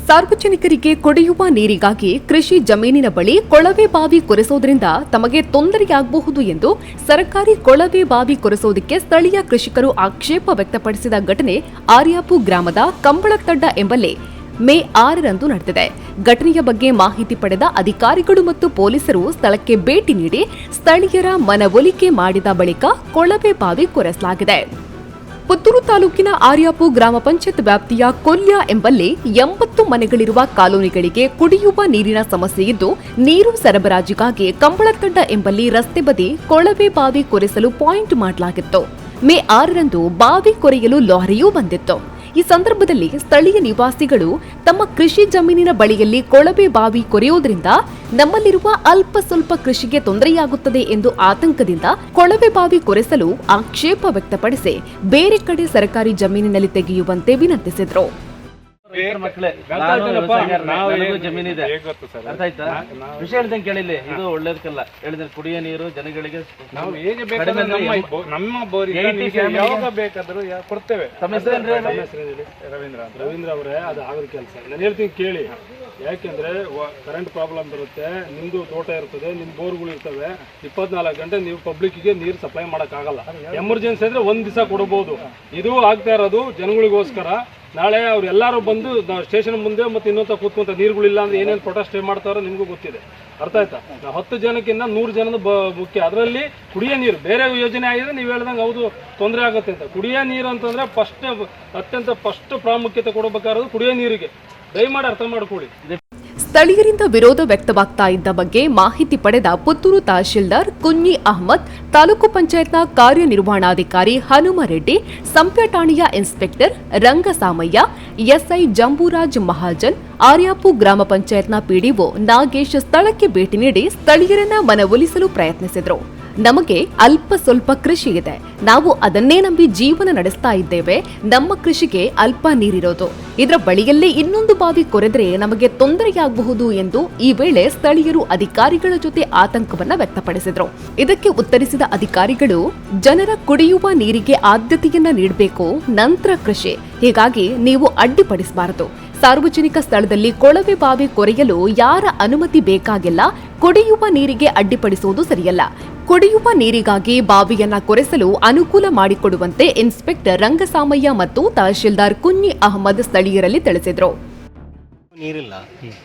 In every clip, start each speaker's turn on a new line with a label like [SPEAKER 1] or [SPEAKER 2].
[SPEAKER 1] ಸಾರ್ವಜನಿಕರಿಗೆ ಕುಡಿಯುವ ನೀರಿಗಾಗಿ ಕೃಷಿ ಜಮೀನಿನ ಬಳಿ ಕೊಳವೆ ಬಾವಿ ಕೊರೆಸೋದ್ರಿಂದ ತಮಗೆ ತೊಂದರೆಯಾಗಬಹುದು ಎಂದು ಸರ್ಕಾರಿ ಕೊಳವೆ ಬಾವಿ ಕೊರೆಸೋದಕ್ಕೆ ಸ್ಥಳೀಯ ಕೃಷಿಕರು ಆಕ್ಷೇಪ ವ್ಯಕ್ತಪಡಿಸಿದ ಘಟನೆ ಆರ್ಯಾಪು ಗ್ರಾಮದ ಕಂಬಳತಡ್ಡ ಎಂಬಲ್ಲಿ ಮೇ 6ರಂದು ನಡೆದಿದೆ. ಘಟನೆಯ ಬಗ್ಗೆ ಮಾಹಿತಿ ಪಡೆದ ಅಧಿಕಾರಿಗಳು ಮತ್ತು ಪೊಲೀಸರು ಸ್ಥಳಕ್ಕೆ ಭೇಟಿ ನೀಡಿ ಸ್ಥಳೀಯರ ಮನವೊಲಿಕೆ ಮಾಡಿದ ಬಳಿಕ ಕೊಳವೆ ಬಾವಿ ಕೊರೆಸಲಾಗಿದೆ. ಪುತ್ತೂರು ತಾಲೂಕಿನ ಆರ್ಯಾಪು ಗ್ರಾಮ ಪಂಚಾಯತ್ ವ್ಯಾಪ್ತಿಯ ಕೊಲ್ಯ ಎಂಬಲ್ಲಿ 80 ಮನೆಗಳಿರುವ ಕಾಲೋನಿಗಳಿಗೆ ಕುಡಿಯುವ ನೀರಿನ ಸಮಸ್ಯೆ ಇದ್ದು, ನೀರು ಸರಬರಾಜಿಗಾಗಿ ಕಂಬಳತಡ್ಡ ಎಂಬಲ್ಲಿ ರಸ್ತೆ ಬದಿ ಕೊಳವೆ ಬಾವಿ ಕೊರೆಸಲು ಪಾಯಿಂಟ್ ಮಾಡಲಾಗಿತ್ತು. ಮೇ 6ರಂದು ಬಾವಿ ಕೊರೆಯಲು ಲಾರಿಯೂ ಬಂದಿತ್ತು. ಈ ಸಂದರ್ಭದಲ್ಲಿ ಸ್ಥಳೀಯ ನಿವಾಸಿಗಳು ತಮ್ಮ ಕೃಷಿ ಜಮೀನಿನ ಬಳಿಯಲ್ಲಿ ಕೊಳವೆ ಬಾವಿ ಕೊರೆಯುವುದರಿಂದ ನಮ್ಮಲ್ಲಿರುವ ಅಲ್ಪ ಸ್ವಲ್ಪ ಕೃಷಿಗೆ ತೊಂದರೆಯಾಗುತ್ತದೆ ಎಂದು ಆತಂಕದಿಂದ ಕೊಳವೆ ಬಾವಿ ಕೊರೆಸಲು ಆಕ್ಷೇಪ ವ್ಯಕ್ತಪಡಿಸಿ ಬೇರೆ ಕಡೆ ಸರ್ಕಾರಿ ಜಮೀನಿನಲ್ಲಿ ತೆಗೆಯುವಂತೆ ವಿನಂತಿಸಿದರು.
[SPEAKER 2] ಜಮೀನಿದೆ ಅರ್ಥ ಆಯ್ತಾ? ವಿಷಯ ಹೇಳ್ದಂಗೆ ಕೇಳಿಲ್ಲ, ಇದು ಒಳ್ಳೇದಕ್ಕಲ್ಲ ಹೇಳಿದ್ರೆ ಕುಡಿಯ ನೀರು ಜನಗಳಿಗೆ
[SPEAKER 3] ನಾವು ಹೇಗೆ ನಮ್ಮ ಯಾವಾಗ ಬೇಕಾದ್ರೂ ಕೊಡ್ತೇವೆ. ರವೀಂದ್ರ ಅವರೇ, ಅದು ಆಗದ ಕೆಲಸ. ನಾನು ಹೇಳ್ತೀನಿ ಕೇಳಿ. ಯಾಕೆಂದ್ರೆ ಕರೆಂಟ್ ಪ್ರಾಬ್ಲಮ್ ಬರುತ್ತೆ, ನಿಮ್ದು ತೋಟ ಇರ್ತದೆ, ನಿಮ್ ಬೋರ್ಗಳು ಇರ್ತವೆ. 24 ಗಂಟೆ ನೀವು ಪಬ್ಲಿಕ್ಗೆ ನೀರು ಸಪ್ಲೈ ಮಾಡಕ್ಕಾಗಲ್ಲ. ಎಮರ್ಜೆನ್ಸಿ ಅಂದ್ರೆ ಒಂದ್ ದಿವಸ ಕೊಡಬಹುದು. ಇದು ಆಗ್ತಾ ಇರೋದು ಜನಗಳಿಗೋಸ್ಕರ. ನಾಳೆ ಅವ್ರು ಎಲ್ಲರೂ ಬಂದು ಸ್ಟೇಷನ್ ಮುಂದೆ ಮತ್ತೆ ಇನ್ನೊಂದು ಕೂತ್ಕೊಂತ ನೀರುಗಳಿಲ್ಲ ಅಂದ್ರೆ ಏನೇನು ಪ್ರೊಟೆಸ್ಟ್ ಮಾಡ್ತಾರೋ ನಿಮಗೂ ಗೊತ್ತಿದೆ. ಅರ್ಥ ಆಯ್ತಾ? ನಾವು 10 ಜನಕ್ಕಿಂತ 100 ಜನದ ಮುಖ್ಯ. ಅದರಲ್ಲಿ ಕುಡಿಯೋ ನೀರು ಬೇರೆ ಯೋಜನೆ ಆಗಿದೆ, ನೀವು ಹೇಳ್ದಂಗೆ ಹೌದು ತೊಂದರೆ ಆಗುತ್ತೆ ಅಂತ. ಕುಡಿಯೋ ನೀರು ಅಂತಂದ್ರೆ ಅತ್ಯಂತ ಫಸ್ಟ್ ಪ್ರಾಮುಖ್ಯತೆ ಕೊಡಬೇಕಾಗಿರೋದು ಕುಡಿಯೋ ನೀರಿಗೆ. ದಯಮಾಡಿ ಅರ್ಥ ಮಾಡ್ಕೊಳ್ಳಿ.
[SPEAKER 1] ಸ್ಥಳೀಯರಿಂದ ವಿರೋಧ ವ್ಯಕ್ತವಾಗ್ತಾ ಇದ್ದ ಬಗ್ಗೆ ಮಾಹಿತಿ ಪಡೆದ ಪುತ್ತೂರು ತಹಶೀಲ್ದಾರ್ ಕುಂಜಿ ಅಹಮದ್, ತಾಲೂಕು ಪಂಚಾಯತ್ನ ಕಾರ್ಯನಿರ್ವಹಣಾಧಿಕಾರಿ ಹನುಮರೆಡ್ಡಿ, ಸಂಪ್ಯ ಠಾಣೆಯ ಇನ್ಸ್ಪೆಕ್ಟರ್ ರಂಗಸಾಮಯ್ಯ, ಎಸ್ಐ ಜಂಬೂರಾಜ್ ಮಹಾಜನ್, ಆರ್ಯಾಪು ಗ್ರಾಮ ಪಂಚಾಯತ್ನ ಪಿಡಿಒ ನಾಗೇಶ್ ಸ್ಥಳಕ್ಕೆ ಭೇಟಿ ನೀಡಿ ಸ್ಥಳೀಯರನ್ನ ಮನವೊಲಿಸಲು ಪ್ರಯತ್ನಿಸಿದರು. ನಮಗೆ ಅಲ್ಪ ಸ್ವಲ್ಪ ಕೃಷಿ ಇದೆ, ನಾವು ಅದನ್ನೇ ನಂಬಿ ಜೀವನ ನಡೆಸ್ತಾ ಇದ್ದೇವೆ. ನಮ್ಮ ಕೃಷಿಗೆ ಅಲ್ಪ ನೀರಿರೋದು, ಇದರ ಬಳಿಯಲ್ಲೇ ಇನ್ನೊಂದು ಬಾವಿ ಕೊರೆದರೆ ನಮಗೆ ತೊಂದರೆಯಾಗಬಹುದು ಎಂದು ಈ ವೇಳೆ ಸ್ಥಳೀಯರು ಅಧಿಕಾರಿಗಳ ಜೊತೆ ಆತಂಕವನ್ನ ವ್ಯಕ್ತಪಡಿಸಿದರು. ಇದಕ್ಕೆ ಉತ್ತರಿಸಿದ ಅಧಿಕಾರಿಗಳು, ಜನರ ಕುಡಿಯುವ ನೀರಿಗೆ ಆದ್ಯತೆಯನ್ನ ನೀಡಬೇಕು, ನಂತರ ಕೃಷಿ, ಹೀಗಾಗಿ ನೀವು ಅಡ್ಡಿಪಡಿಸಬಾರದು. ಸಾರ್ವಜನಿಕ ಸ್ಥಳದಲ್ಲಿ ಕೊಳವೆ ಬಾವಿ ಕೊರೆಯಲು ಯಾರ ಅನುಮತಿ ಬೇಕಾಗಿಲ್ಲ. ಕುಡಿಯುವ ನೀರಿಗೆ ಅಡ್ಡಿಪಡಿಸುವುದು ಸರಿಯಲ್ಲ. ಕುಡಿಯುವ ನೀರಿಗಾಗಿ ಬಾವಿಯನ್ನ ಕೊರೆಸಲು ಅನುಕೂಲ ಮಾಡಿಕೊಡುವಂತೆ ಇನ್ಸ್ಪೆಕ್ಟರ್ ರಂಗಸಾಮಯ್ಯ ಮತ್ತು ತಹಶೀಲ್ದಾರ್ ಕುಂಜಿ ಅಹಮದ್ ಸ್ಥಳೀಯರಲ್ಲಿ ತಿಳಿಸಿದರು.
[SPEAKER 4] ನೀರಿಲ್ಲ,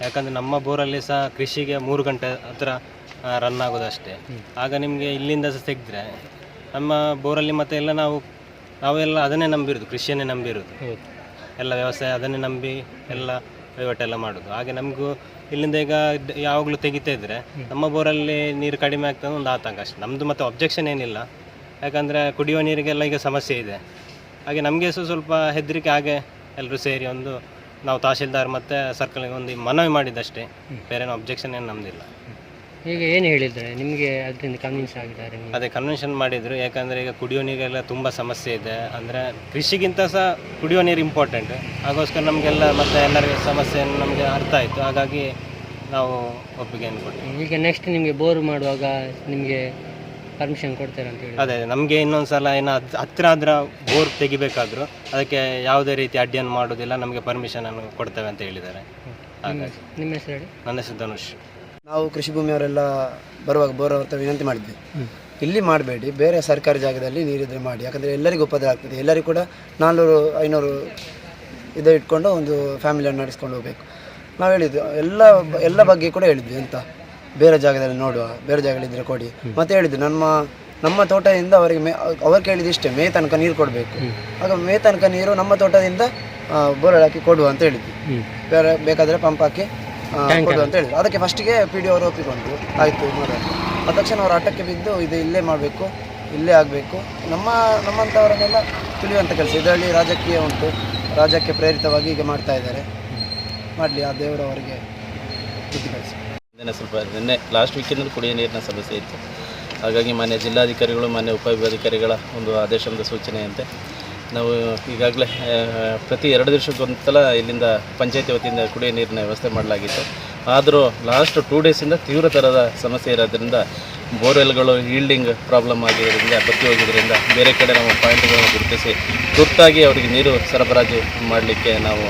[SPEAKER 4] ಯಾಕಂದ್ರೆ ನಮ್ಮ ಬೋರಲ್ಲಿ ಸಹ ಕೃಷಿಗೆ 3 ಗಂಟೆ ಹತ್ರ ರನ್ ಆಗೋದಷ್ಟೇ. ಆಗ ನಿಮಗೆ ಇಲ್ಲಿಂದ ಸಹ ತೆಗೆದ್ರೆ ನಮ್ಮ ಬೋರಲ್ಲಿ ಮತ್ತೆ ಎಲ್ಲ ನಾವೆಲ್ಲ ಅದನ್ನೇ ನಂಬಿರೋದು, ಕೃಷಿಯನ್ನೇ ನಂಬಿರೋದು. ಎಲ್ಲ ವ್ಯವಸಾಯ ಅದನ್ನೇ ನಂಬಿ ಎಲ್ಲ ವಹಿವಾಟೆಲ್ಲ ಮಾಡೋದು. ಹಾಗೆ ನಮಗೂ ಇಲ್ಲಿಂದ ಈಗ ಯಾವಾಗಲೂ ತೆಗಿತಾ ಇದ್ರೆ ನಮ್ಮ ಬೋರಲ್ಲಿ ನೀರು ಕಡಿಮೆ ಆಗ್ತದೆ ಒಂದು ಆತಂಕ ಅಷ್ಟೇ. ನಮ್ಮದು ಮತ್ತೆ ಅಬ್ಜೆಕ್ಷನ್ ಏನಿಲ್ಲ, ಯಾಕಂದರೆ ಕುಡಿಯುವ ನೀರಿಗೆಲ್ಲ ಈಗ ಸಮಸ್ಯೆ ಇದೆ. ಹಾಗೆ ನಮಗೆ ಸ್ವಲ್ಪ ಹೆದರಿಕೆ. ಹಾಗೆ ಎಲ್ಲರೂ ಸೇರಿ ನಾವು ತಹಶೀಲ್ದಾರ್ ಮತ್ತು ಸರ್ಕಲ್ಗೆ ಒಂದು ಮನವಿ ಮಾಡಿದ್ದಷ್ಟೇ, ಬೇರೆ ಅಬ್ಜೆಕ್ಷನ್ ಏನು ನಮ್ಮದಿಲ್ಲ.
[SPEAKER 5] ಈಗ ಏನು ಹೇಳಿದರೆ ನಿಮಗೆ ಅದರಿಂದ ಕನ್ವಿನ್ಸ್ ಆಗಿದ್ದಾರೆ?
[SPEAKER 4] ಅದೇ ಕನ್ವೆನ್ಷನ್ ಮಾಡಿದರು. ಯಾಕಂದರೆ ಈಗ ಕುಡಿಯೋ ನೀರಿಗೆಲ್ಲ ತುಂಬ ಸಮಸ್ಯೆ ಇದೆ. ಅಂದರೆ ಕೃಷಿಗಿಂತ ಸಹ ಕುಡಿಯೋ ನೀರು ಇಂಪಾರ್ಟೆಂಟ್. ಹಾಗೋಸ್ಕರ ನಮಗೆಲ್ಲ ಮತ್ತು ಎಲ್ಲರಿಗೂ ಸಮಸ್ಯೆಯನ್ನು ನಮಗೆ ಅರ್ಥ ಆಯಿತು. ಹಾಗಾಗಿ ನಾವು ಒಪ್ಪಿಗೆಯನ್ನು ಕೊಟ್ಟೆ.
[SPEAKER 5] ಈಗ ನೆಕ್ಸ್ಟ್ ನಿಮಗೆ ಬೋರ್ ಮಾಡುವಾಗ ನಿಮಗೆ ಪರ್ಮಿಷನ್ ಕೊಡ್ತಾರೆ ಅಂತ ಹೇಳಿ?
[SPEAKER 4] ಅದೇ ನಮಗೆ ಇನ್ನೊಂದು ಸಲ ಹತ್ತಿರ ಆದ್ರೆ ಬೋರ್ ತೆಗಿಬೇಕಾದ್ರು ಅದಕ್ಕೆ ಯಾವುದೇ ರೀತಿ ಅಡ್ಡಿಯನ್ನು ಮಾಡೋದಿಲ್ಲ, ನಮಗೆ ಪರ್ಮಿಷನನ್ನು ಕೊಡ್ತೇವೆ ಅಂತ ಹೇಳಿದ್ದಾರೆ. ಹಾಗಾಗಿ
[SPEAKER 5] ನಿಮ್ಮ ಹೆಸರು ಹೇಳಿ?
[SPEAKER 4] ನನ್ನ ಹೆಸರು ಧನುಷ್.
[SPEAKER 6] ನಾವು ಕೃಷಿ ಭೂಮಿಯವರೆಲ್ಲ ಬರುವಾಗ ಬೋರ್ ಅವ್ರ ವಿನಂತಿ ಮಾಡಿದ್ವಿ, ಇಲ್ಲಿ ಮಾಡಬೇಡಿ, ಬೇರೆ ಸರ್ಕಾರಿ ಜಾಗದಲ್ಲಿ ನೀರಿದ್ರೆ ಮಾಡಿ. ಯಾಕಂದರೆ ಎಲ್ಲರಿಗೂ ಉಪದ್ರ ಆಗ್ತದೆ. ಎಲ್ಲರಿಗೂ ಕೂಡ 400-500 ಇದು ಇಟ್ಕೊಂಡು ಒಂದು ಫ್ಯಾಮಿಲಿಯನ್ನು ನಡೆಸ್ಕೊಂಡು ಹೋಗಬೇಕು. ನಾವು ಹೇಳಿದ್ವಿ, ಎಲ್ಲ ಬಗ್ಗೆ ಕೂಡ ಹೇಳಿದ್ವಿ. ಅಂತ ಬೇರೆ ಜಾಗದಲ್ಲಿ ನೋಡುವ, ಬೇರೆ ಜಾಗಗಳಿದ್ದರೆ ಕೊಡಿ. ಮತ್ತು ಹೇಳಿದ್ವಿ, ನಮ್ಮ ತೋಟದಿಂದ ಅವರಿಗೆ ಅವ್ರು ಕೇಳಿದ್ದು ಇಷ್ಟೇ, ಮೇ ತನಕ ನೀರು ಕೊಡಬೇಕು. ಆಗ ಮೇ ತನಕ ನೀರು ನಮ್ಮ ತೋಟದಿಂದ ಬೋರ್ ಹಾಕಿ ಕೊಡುವ ಅಂತ ಹೇಳಿದ್ವಿ. ಬೇರೆ ಬೇಕಾದರೆ ಪಂಪ್ ಹಾಕಿ ಕೊಡು ಅಂತ ಹೇಳಿದ್ರು. ಅದಕ್ಕೆ ಫಸ್ಟಿಗೆ PDO ಅವರು ಒಪ್ಪಿಕೊಂಡ್ರು, ಆಯಿತು ಮಾಡೋದು. ಆ ತಕ್ಷಣ ಅವರು ಆಟಕ್ಕೆ ಬಿದ್ದು ಇದು ಇಲ್ಲೇ ಮಾಡಬೇಕು, ಇಲ್ಲೇ ಆಗಬೇಕು, ನಮ್ಮಂಥವರನ್ನೆಲ್ಲ ತಿಳಿಯುವಂಥ ಕೆಲಸ. ಇದರಲ್ಲಿ ರಾಜಕೀಯ ಉಂಟು, ರಾಜ್ಯಕ್ಕೆ ಪ್ರೇರಿತವಾಗಿ ಈಗ ಮಾಡ್ತಾ ಇದ್ದಾರೆ. ಮಾಡಲಿ, ಆ ದೇವರವರಿಗೆ ಬುದ್ಧಿ ಕಳಿಸಿ.
[SPEAKER 7] ನಿನ್ನೆ ಲಾಸ್ಟ್ ವೀಕಿಂದ ಕುಡಿಯೋ ನೀರಿನ ಸಮಸ್ಯೆ ಇತ್ತು. ಹಾಗಾಗಿ ಮಾನ್ಯ ಜಿಲ್ಲಾಧಿಕಾರಿಗಳು, ಮಾನ್ಯ ಉಪವಿಭಾಗಾಧಿಕಾರಿಗಳ ಒಂದು ಆದೇಶದ ಸೂಚನೆಯಂತೆ ನಾವು ಈಗಾಗಲೇ ಪ್ರತಿ 2 ದಿವಸಕ್ಕೊಂದು ಸಲ ಇಲ್ಲಿಂದ ಪಂಚಾಯತಿ ವತಿಯಿಂದ ಕುಡಿಯೋ ನೀರಿನ ವ್ಯವಸ್ಥೆ ಮಾಡಲಾಗಿತ್ತು. ಆದರೂ ಲಾಸ್ಟ್ 2 ಡೇಸಿಂದ ತೀವ್ರ ಥರದ ಸಮಸ್ಯೆ ಇರೋದ್ರಿಂದ ಬೋರ್ವೆಲ್ಗಳು ಈಲ್ಡಿಂಗ್ ಪ್ರಾಬ್ಲಮ್ ಆಗಿರೋದ್ರಿಂದ ಬತ್ತಿ ಹೋಗಿದ್ದರಿಂದ ಬೇರೆ ಕಡೆ ನಾವು ಪಾಯಿಂಟ್ಗಳನ್ನು ಗುರುತಿಸಿ ತುರ್ತಾಗಿ ಅವರಿಗೆ ನೀರು ಸರಬರಾಜು ಮಾಡಲಿಕ್ಕೆ ನಾವು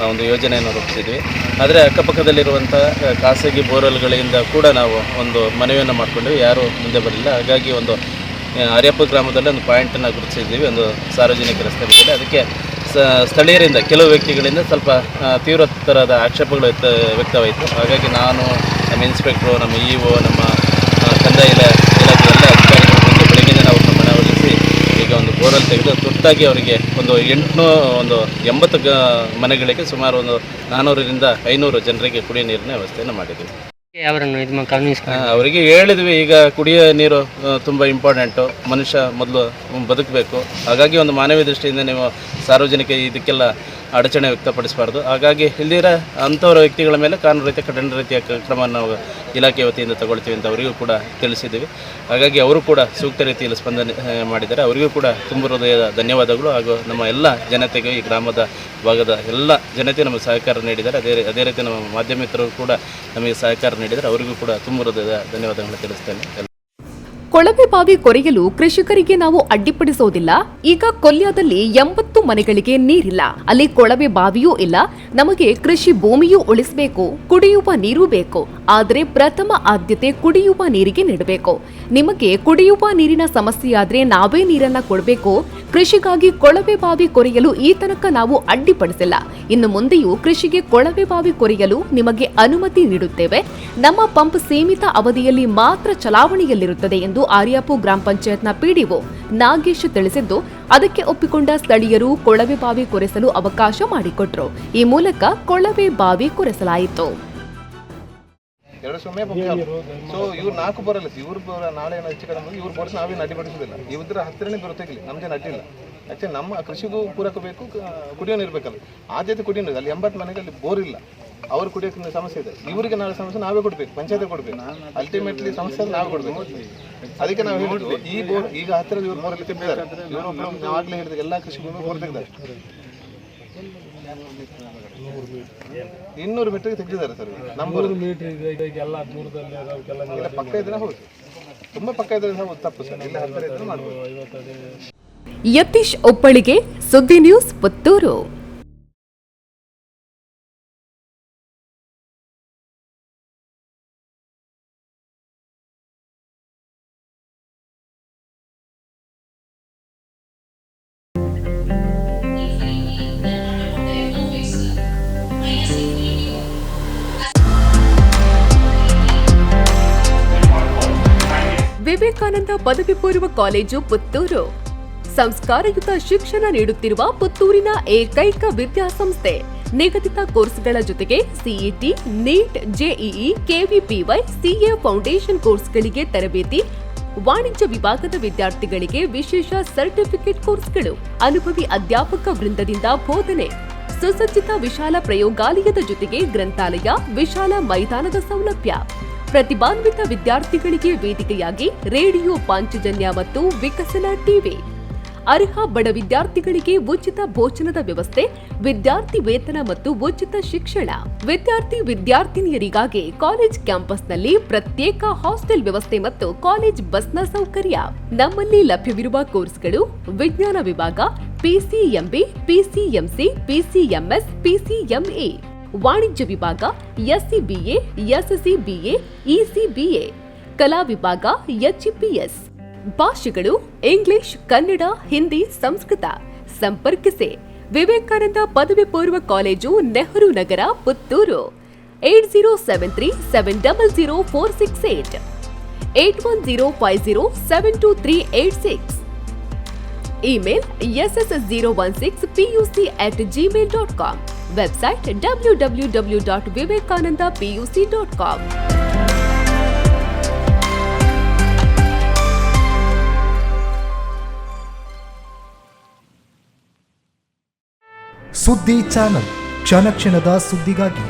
[SPEAKER 7] ಒಂದು ಯೋಜನೆಯನ್ನು ರೂಪಿಸಿದ್ವಿ. ಆದರೆ ಅಕ್ಕಪಕ್ಕದಲ್ಲಿರುವಂಥ ಖಾಸಗಿ ಬೋರ್ವೆಲ್ಗಳಿಂದ ಕೂಡ ನಾವು ಒಂದು ಮನವಿಯನ್ನು ಮಾಡಿಕೊಂಡ್ವಿ, ಯಾರೂ ಮುಂದೆ ಬರಲಿಲ್ಲ. ಹಾಗಾಗಿ ಒಂದು ಆರ್ಯಾಪುರ ಗ್ರಾಮದಲ್ಲಿ ಒಂದು ಪಾಯಿಂಟನ್ನು ಗುರುತಿಸಿದ್ವಿ, ಒಂದು ಸಾರ್ವಜನಿಕ ರಸ್ತೆ ಮೇಲೆ. ಅದಕ್ಕೆ ಸ್ಥಳೀಯರಿಂದ ಕೆಲವು ವ್ಯಕ್ತಿಗಳಿಂದ ಸ್ವಲ್ಪ ತೀವ್ರತರದ ಆಕ್ಷೇಪಗಳು ವ್ಯಕ್ತವಾಯಿತು. ಹಾಗಾಗಿ ನಾನು, ನಮ್ಮ ಇನ್ಸ್ಪೆಕ್ಟ್ರು, ನಮ್ಮ ಇಒ, ನಮ್ಮ ಕಂದಾಯ ಇಲಾಖೆ ಎಲ್ಲ ಅಧಿಕಾರಿಗಳು ಬಂದು ಬೆಳಗ್ಗೆ ನಾವು ಮನವೊಲಿಸಿ ಈಗ ಒಂದು ಬೋರ್ವೆಲ್ ತೆಗೆದು ತುರ್ತಾಗಿ ಅವರಿಗೆ ಒಂದು 80 ಮನೆಗಳಿಗೆ ಸುಮಾರು ಒಂದು 400ರಿಂದ 500 ಜನರಿಗೆ ಕುಡಿಯೋ ನೀರಿನ ವ್ಯವಸ್ಥೆಯನ್ನು ಮಾಡಿದ್ದೀವಿ.
[SPEAKER 5] ಅವರನ್ನು ಕನ್ವಿನ್ಸ್
[SPEAKER 7] ಅವರಿಗೆ ಹೇಳಿದ್ವಿ, ಈಗ ಕುಡಿಯೋ ನೀರು ತುಂಬ ಇಂಪಾರ್ಟೆಂಟು, ಮನುಷ್ಯ ಮೊದಲು ಬದುಕಬೇಕು. ಹಾಗಾಗಿ ಒಂದು ಮಾನವೀಯ ದೃಷ್ಟಿಯಿಂದ ನೀವು ಸಾರ್ವಜನಿಕ ಇದಕ್ಕೆಲ್ಲ ಅಡಚಣೆ ವ್ಯಕ್ತಪಡಿಸಬಾರ್ದು. ಹಾಗಾಗಿ ಇಲ್ಲಿರ ಅಂಥವ್ರ ವ್ಯಕ್ತಿಗಳ ಮೇಲೆ ಕಾನೂನು ರೀತಿಯ ಕಠಿಣ ರೀತಿಯ ಕ್ರಮವನ್ನು ನಾವು ಇಲಾಖೆ ವತಿಯಿಂದ ತಗೊಳ್ತೀವಿ ಅಂತ ಅವರಿಗೂ ಕೂಡ ತಿಳಿಸಿದ್ದೀವಿ. ಹಾಗಾಗಿ ಅವರು ಕೂಡ ಸೂಕ್ತ ರೀತಿಯಲ್ಲಿ ಸ್ಪಂದನೆ ಮಾಡಿದ್ದಾರೆ. ಅವರಿಗೂ ಕೂಡ ತುಂಬ ಹೃದಯದ ಧನ್ಯವಾದಗಳು. ಹಾಗೂ ನಮ್ಮ ಎಲ್ಲ ಜನತೆಗೂ, ಈ ಗ್ರಾಮದ ಭಾಗದ ಎಲ್ಲ ಜನತೆ ನಮಗೆ ಸಹಕಾರ ನೀಡಿದ್ದಾರೆ. ಅದೇ ರೀತಿ ನಮ್ಮ ಮಾಧ್ಯಮ ಮಿತ್ರರು ಕೂಡ ನಮಗೆ ಸಹಕಾರ ನೀಡಿದ್ದಾರೆ. ಅವರಿಗೂ ಕೂಡ ತುಂಬ ಹೃದಯದ ಧನ್ಯವಾದಗಳನ್ನು ತಿಳಿಸ್ತೇನೆ.
[SPEAKER 1] ಕೊಳವೆ ಬಾವಿ ಕೊರೆಯಲು ಕೃಷಿಕರಿಗೆ ನಾವು ಅಡ್ಡಿಪಡಿಸೋದಿಲ್ಲ. ಈಗ ಕೊಲ್ಯದಲ್ಲಿ 80 ಮನೆಗಳಿಗೆ ನೀರಿಲ್ಲ, ಅಲ್ಲಿ ಕೊಳವೆ ಬಾವಿಯೂ ಇಲ್ಲ. ನಮಗೆ ಕೃಷಿ ಭೂಮಿಯೂ ಉಳಿಸಬೇಕು, ಕುಡಿಯುವ ನೀರು ಬೇಕು. ಆದರೆ ಪ್ರಥಮ ಆದ್ಯತೆ ಕುಡಿಯುವ ನೀರಿಗೆ ನೀಡಬೇಕು. ನಿಮಗೆ ಕುಡಿಯುವ ನೀರಿನ ಸಮಸ್ಯೆಯಾದ್ರೆ ನಾವೇ ನೀರನ್ನ ಕೊಡಬೇಕು. ಕೃಷಿಗಾಗಿ ಕೊಳವೆ ಬಾವಿ ಕೊರೆಯಲು ಈ ತನಕ ನಾವು ಅಡ್ಡಿಪಡಿಸಿಲ್ಲ. ಇನ್ನು ಮುಂದೆಯೂ ಕೃಷಿಗೆ ಕೊಳವೆ ಬಾವಿ ಕೊರೆಯಲು ನಿಮಗೆ ಅನುಮತಿ ನೀಡುತ್ತೇವೆ. ನಮ್ಮ ಪಂಪ್ ಸೀಮಿತ ಅವಧಿಯಲ್ಲಿ ಮಾತ್ರ ಚಲಾವಣೆಯಲ್ಲಿರುತ್ತದೆ ಎಂದು ಆರ್ಯಾಪುರ ಗ್ರಾಮ ಪಂಚಾಯತ್ನ ಪಿಡಿಒ ನಾಗೇಶ್ ತಿಳಿಸಿದ್ದು, ಅದಕ್ಕೆ ಒಪ್ಪಿಕೊಂಡ ಸ್ಥಳೀಯರು ಕೊಳವೆ ಬಾವಿ ಕೊರೆಸಲು ಅವಕಾಶ ಮಾಡಿಕೊಟ್ರು. ಈ ಮೂಲಕ ಕೊಳವೆ ಬಾವಿ ಕೊರೆಸಲಾಯಿತು.
[SPEAKER 8] ಸೊ ಇವ್ರು 4 ಬರಲ್ಲ, ಇವ್ರು ನಾಳೆ ಹೆಚ್ಚು ಕಡಿಮೆ ಇವ್ರು ಬೋರ್ಸ್ ನಾವೇನು ಅಡ್ಡಿಪಡಿಸೋದಿಲ್ಲ. ಇವ್ರ ಹತ್ತಿರನೇ ಬರುತ್ತಾಗಿಲ್ಲ, ನಮ್ದೇನು ಅಡ್ಡಿಲ್ಲ. ಆ್ಯಕ್ಚುಲಿ ನಮ್ಮ ಕೃಷಿಗೂ ಪೂರಕ ಬೇಕು, ಕುಡಿಯೋ ನೀರು ಬೇಕಲ್ಲ. ಆದ್ಯತೆ ಕುಡಿಯೋ ನೀರು. ಅಲ್ಲಿ 80 ಮನೆಗಳಲ್ಲಿ ಬೋರ್ ಇಲ್ಲ, ಅವ್ರು ಕುಡಿಯೋಕೆ ಸಮಸ್ಯೆ ಇದೆ. ಇವರಿಗೆ ನಾಳೆ ಸಮಸ್ಯೆ ನಾವೇ ಕೊಡ್ಬೇಕು, ಪಂಚಾಯತ್ ಕೊಡ್ಬೇಕು. ಅಲ್ಟಿಮೇಟ್ಲಿ ಸಮಸ್ಯೆ ನಾವೇ ಕೊಡ್ಬೇಕು. ಅದಕ್ಕೆ ನಾವು ಹೇಳಿದ್ವಿ, ಈ ಬೋರ್ ಈಗ ಹತ್ತಿರ ಇವ್ರು ಬೋರಲ್ಲಿ ತೆಗೆದಿದ್ದಾರೆ. ಇವರು ನಾವಾಗಲೇ ಹೇಳಿದ್ರೆ ಎಲ್ಲ ಕೃಷಿ ಭೂಮಿ ಬೋರ್ ತೆಗೆದಾರೆ. 200 ಮೀಟರ್ಗೆ ತೆಗೆದಿದ್ದಾರೆ ಸರ್. ನಮ್ಮ ಪಕ್ಕ ಇದ್ರೆ ಹೌದು, ತುಂಬಾ ಪಕ್ಕ ಇದ್ರೆ ಹೌದು, ತಪ್ಪು ಸರ್. ಇಲ್ಲ ಹತ್ತಿರ ಇದ್ರೆ ಮಾಡ್ಬೋದು.
[SPEAKER 1] ಯತೀಶ್ ಒಪ್ಪಳಿಗೆ, ಸುದ್ದಿ ನ್ಯೂಸ್, ಪುತ್ತೂರು. ವಿವೇಕಾನಂದ ಪದವಿ ಪೂರ್ವ ಕಾಲೇಜು, ಪುತ್ತೂರು. ಸಂಸ್ಕಾರಯುತ ಶಿಕ್ಷಣ ನೀಡುತ್ತಿರುವ ಪುತ್ತೂರಿನ ಏಕೈಕ ವಿದ್ಯಾಸಂಸ್ಥೆ. ನಿಗದಿತ ಕೋರ್ಸ್ಗಳ ಜೊತೆಗೆ CET, NEET, JEE, KVPY, CA foundation ಕೋರ್ಸ್ಗಳಿಗೆ ತರಬೇತಿ. ವಾಣಿಜ್ಯ ವಿಭಾಗದ ವಿದ್ಯಾರ್ಥಿಗಳಿಗೆ ವಿಶೇಷ ಸರ್ಟಿಫಿಕೇಟ್ ಕೋರ್ಸ್ಗಳು. ಅನುಭವಿ ಅಧ್ಯಾಪಕ ವೃಂದದಿಂದ ಬೋಧನೆ. ಸುಸಜ್ಜಿತ ವಿಶಾಲ ಪ್ರಯೋಗಾಲಯದ ಜೊತೆಗೆ ಗ್ರಂಥಾಲಯ, ವಿಶಾಲ ಮೈದಾನದ ಸೌಲಭ್ಯ. ಪ್ರತಿಭಾನ್ವಿತ ವಿದ್ಯಾರ್ಥಿಗಳಿಗೆ ವೇದಿಕೆಯಾಗಿ ರೇಡಿಯೋ ಪಾಂಚಜನ್ಯ ಮತ್ತು ವಿಕಸನ ಟಿವಿ. ಅರ್ಹ ಬಡ ವಿದ್ಯಾರ್ಥಿಗಳಿಗೆ ಉಚಿತ ಭೋಜನದ ವ್ಯವಸ್ಥೆ, ವಿದ್ಯಾರ್ಥಿ ವೇತನ ಮತ್ತು ಉಚಿತ ಶಿಕ್ಷಣ. ವಿದ್ಯಾರ್ಥಿನಿಯರಿಗಾಗಿ ಕಾಲೇಜ್ ಕ್ಯಾಂಪಸ್ನಲ್ಲಿ ಪ್ರತ್ಯೇಕ ಹಾಸ್ಟೆಲ್ ವ್ಯವಸ್ಥೆ ಮತ್ತು ಕಾಲೇಜ್ ಬಸ್ನ ಸೌಕರ್ಯ. ನಮ್ಮಲ್ಲಿ ಲಭ್ಯವಿರುವ ಕೋರ್ಸ್ಗಳು: ವಿಜ್ಞಾನ ವಿಭಾಗ, ಪಿಸಿಎಂಬಿ, ಪಿಸಿಎಂಸಿ, ಪಿಸಿಎಂಎಸ್, ಪಿಸಿಎಂಎ. ವಾಣಿಜ್ಯ ವಿಭಾಗ ಎಸ್ಸಿಬಿಎ, ಎಸ್ಸಿಬಿಎ, ಇಸಿಬಿಎ. ಕಲಾ ವಿಭಾಗ ಎಚ್ಇಪಿಎಸ್. ಭಾಷೆಗಳು ಇಂಗ್ಲಿಷ್, ಕನ್ನಡ, ಹಿಂದಿ, ಸಂಸ್ಕೃತ. ಸಂಪರ್ಕಿಸಿ ವಿವೇಕಾನಂದ ಪದವಿ ಪೂರ್ವ college, Nehru Nagar, Puttur. 8073070468, 8105072386. Email ss016puc@gmail.com. Website www.vivekanandapuc.com.
[SPEAKER 9] ಸುದ್ದಿ ಚಾನಲ್, ಕ್ಷಣ ಕ್ಷಣದ ಸುದ್ದಿಗಾಗಿ.